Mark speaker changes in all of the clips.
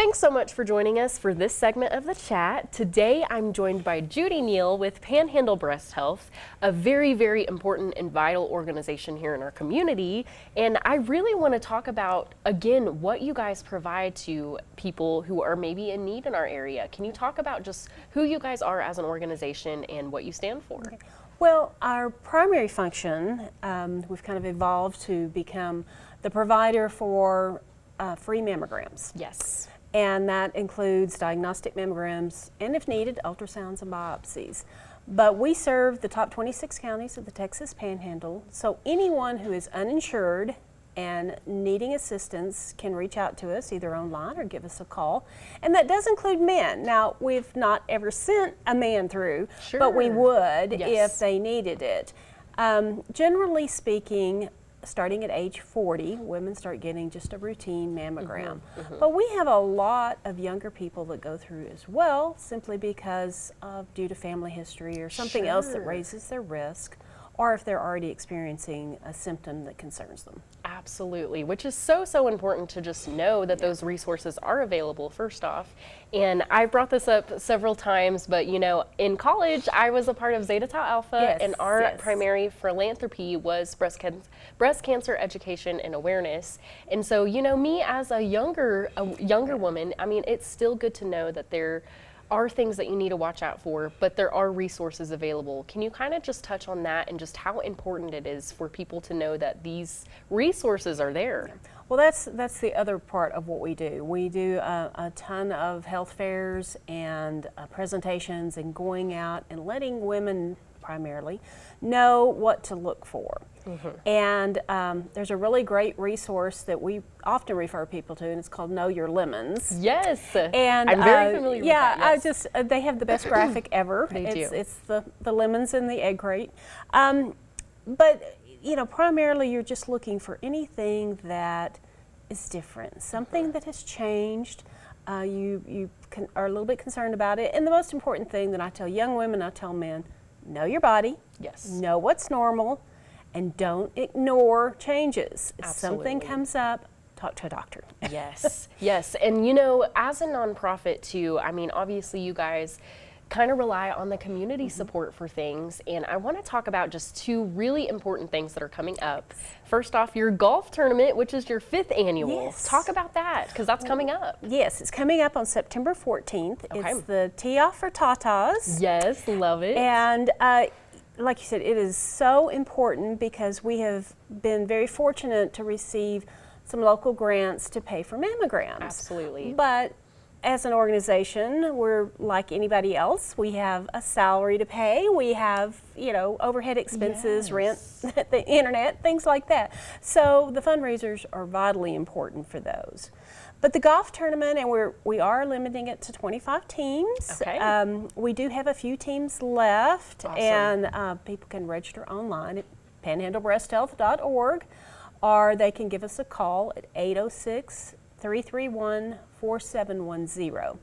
Speaker 1: Thanks so much for joining us for this segment of the chat. Today I'm joined by Judy Neal with Panhandle Breast Health, a very, very important and vital organization here in our community. And I really want to talk about, again, what you guys provide to people who are maybe in need in our area. Can you talk about just who you guys are as an organization and what you stand for?
Speaker 2: Okay. Well, our primary function, we've kind of evolved to become the provider for free mammograms.
Speaker 1: Yes.
Speaker 2: And that includes diagnostic mammograms and, if needed, ultrasounds and biopsies. But we serve the top 26 counties of the Texas Panhandle, so anyone who is uninsured and needing assistance can reach out to us either online or give us a call. And that does include men. Now, we've not ever sent a man through,
Speaker 1: Sure.
Speaker 2: but we would
Speaker 1: Yes.
Speaker 2: if they needed it. Generally speaking, starting at age 40, women start getting just a routine mammogram. But we have a lot of younger people that go through as well, simply because of due to family history or something else that
Speaker 1: Sure.
Speaker 2: raises their risk, or if they're already experiencing a symptom that concerns them.
Speaker 1: Absolutely, which is so important to just know that those resources are available first off. And I brought this up several times, but you know, in college I was a part of Zeta Tau Alpha,
Speaker 2: Yes,
Speaker 1: and our
Speaker 2: yes.
Speaker 1: primary philanthropy was breast cancer education and awareness. And so, you know, me as a younger woman, I mean, it's still good to know that there are things that you need to watch out for, but there are resources available. Can you kind of just touch on that and just how important it is for people to know that these resources are there?
Speaker 2: Well, that's the other part of what we do. We do a ton of health fairs and presentations and going out and letting women primarily know what to look for. And there's a really great resource that we often refer people to, and it's called Know Your Lemons.
Speaker 1: Yes,
Speaker 2: And
Speaker 1: I'm very familiar with
Speaker 2: yeah,
Speaker 1: that. Yes.
Speaker 2: they have the best graphic ever.
Speaker 1: They do.
Speaker 2: It's the lemons in the egg crate. But you know, primarily you're just looking for anything that is different, something that has changed. You are a little bit concerned about it, and the most important thing that I tell young women, I tell men: know your body,
Speaker 1: Yes.
Speaker 2: know what's normal, and don't ignore changes. If something
Speaker 1: Absolutely.
Speaker 2: comes up, talk to a doctor.
Speaker 1: Yes, yes. And you know, as a nonprofit too, I mean, obviously you guys kind of rely on the community support for things. And I want to talk about just two really important things that are coming up. First off, your golf tournament, which is your 5th annual.
Speaker 2: Yes.
Speaker 1: Talk about that, because that's coming up.
Speaker 2: Yes, it's coming up on September 14th.
Speaker 1: Okay.
Speaker 2: It's the Tee Off for Tatas.
Speaker 1: Yes, love it.
Speaker 2: And like you said, it is so important because we have been very fortunate to receive some local grants to pay for mammograms.
Speaker 1: Absolutely.
Speaker 2: But as an organization, we're like anybody else. We have a salary to pay. We have, you know, overhead expenses, rent, the internet, things like that. So the fundraisers are vitally important for those. But the golf tournament, and we are limiting it to 25 teams.
Speaker 1: Okay.
Speaker 2: We do have a few teams left,
Speaker 1: Awesome.
Speaker 2: and people can register online at panhandlebreasthealth.org, or they can give us a call at 806-331-4710.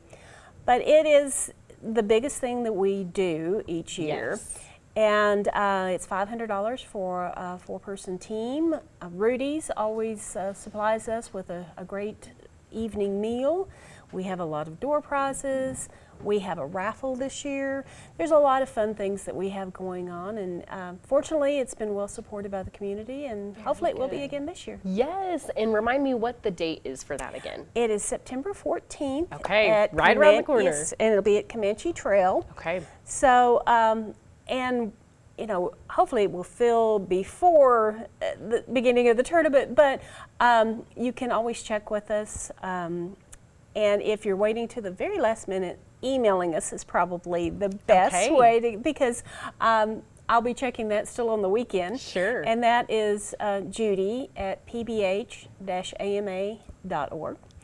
Speaker 2: But it is the biggest thing that we do each year.
Speaker 1: Yes.
Speaker 2: And it's $500 for a 4-person team. Rudy's always supplies us with a great evening meal. We have a lot of door prizes. We have a raffle this year. There's a lot of fun things that we have going on, and fortunately it's been well supported by the community, and hopefully it will be
Speaker 1: good.
Speaker 2: again this year.
Speaker 1: Yes, and remind me what the date is for that again.
Speaker 2: It is September 14th.
Speaker 1: Okay,
Speaker 2: at
Speaker 1: right around the corner.
Speaker 2: Yes, and it'll be at Comanche Trail.
Speaker 1: Okay.
Speaker 2: So, and you know, hopefully it will fill before the beginning of the tournament, but you can always check with us. And if you're waiting to the very last minute, emailing us is probably the best way to, because I'll be checking that still on the weekend.
Speaker 1: Sure.
Speaker 2: And that is Judy at pbh-ama.org.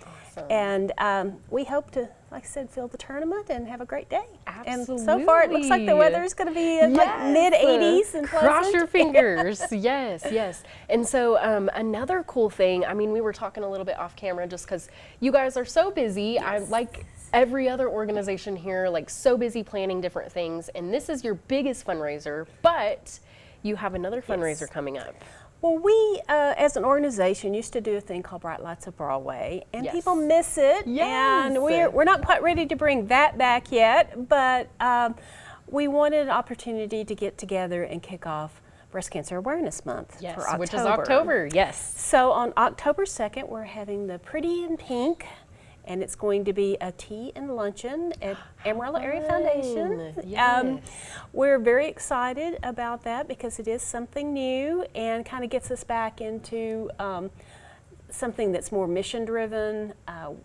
Speaker 1: Awesome.
Speaker 2: And we hope to, like I said, fill the tournament and have a great day.
Speaker 1: Absolutely.
Speaker 2: And so far it looks like the weather is going to be in like mid-80s and
Speaker 1: Cross
Speaker 2: pleasant.
Speaker 1: your fingers. Yes, yes. And so another cool thing, I mean, we were talking a little bit off camera just because you guys are so busy. I'm like every other organization here, like so busy planning different things. And this is your biggest fundraiser, but you have another fundraiser coming up.
Speaker 2: Well, we, as an organization, used to do a thing called Bright Lights of Broadway, and
Speaker 1: Yes.
Speaker 2: people miss it.
Speaker 1: Yes.
Speaker 2: And we're not quite ready to bring that back yet, but we wanted an opportunity to get together and kick off Breast Cancer Awareness Month
Speaker 1: Yes,
Speaker 2: for October.
Speaker 1: which is October, yes.
Speaker 2: So on October 2nd, we're having the Pretty in Pink, and it's going to be a tea and luncheon at Amarillo Area Foundation.
Speaker 1: Yes.
Speaker 2: We're very excited about that because it is something new and kind of gets us back into something that's more mission driven.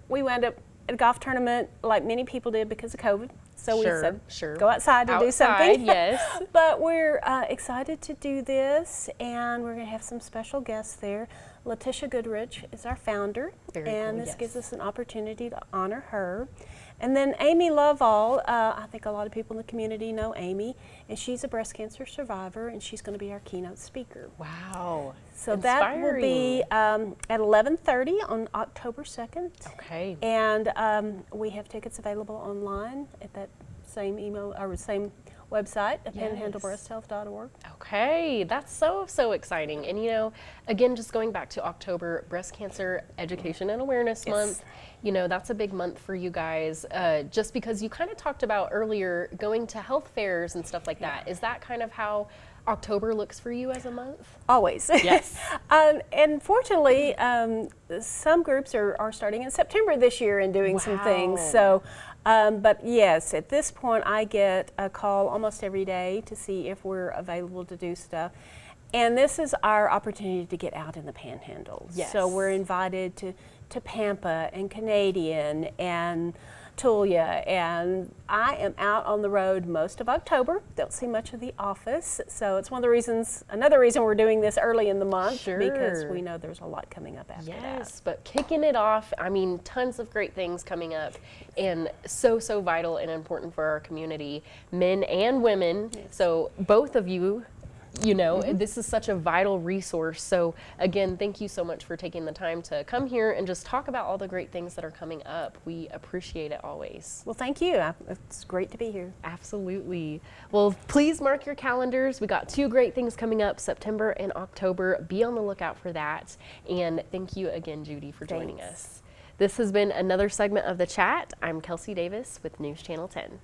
Speaker 2: We wound up at a golf tournament like many people did because of COVID. So we said, go outside to do something.
Speaker 1: Yes.
Speaker 2: But we're excited to do this, and we're going to have some special guests there. Letitia Goodrich is our founder, and this gives us an opportunity to honor her. And then Amy Lovall, I think a lot of people in the community know Amy, and she's a breast cancer survivor, and she's going to be our keynote speaker.
Speaker 1: Wow.
Speaker 2: So that will be at 11:30 on October 2nd.
Speaker 1: Okay.
Speaker 2: And we have tickets available online at that same email or same website at panhandlebreasthealth.org.
Speaker 1: Okay, that's so exciting. And you know, again, just going back to October, Breast Cancer Education and Awareness Month, you know, that's a big month for you guys, just because you kind of talked about earlier going to health fairs and stuff like that. Is that kind of how October looks for you as a month?
Speaker 2: Always.
Speaker 1: Yes.
Speaker 2: And fortunately, some groups are starting in September this year and doing some things. So, but yes, at this point I get a call almost every day to see if we're available to do stuff. And this is our opportunity to get out in the Panhandle.
Speaker 1: Yes.
Speaker 2: So we're invited to Pampa and Canadian and Tulia, and I am out on the road most of October. Don't see much of the office, so it's one of the reasons, another reason we're doing this early in the month, because we know there's a lot coming up after that.
Speaker 1: Yes, but kicking it off, I mean, tons of great things coming up, and so vital and important for our community, men and women. Yes. So both of you, you know, this is such a vital resource. So again, thank you so much for taking the time to come here and just talk about all the great things that are coming up. We appreciate it always.
Speaker 2: Well, thank you. It's great to be here.
Speaker 1: Absolutely. Well, please mark your calendars. We got 2 great things coming up, September and October. Be on the lookout for that. And thank you again, Judy, for joining us. This has been another segment of The Chat. I'm Kelsey Davis with News Channel 10.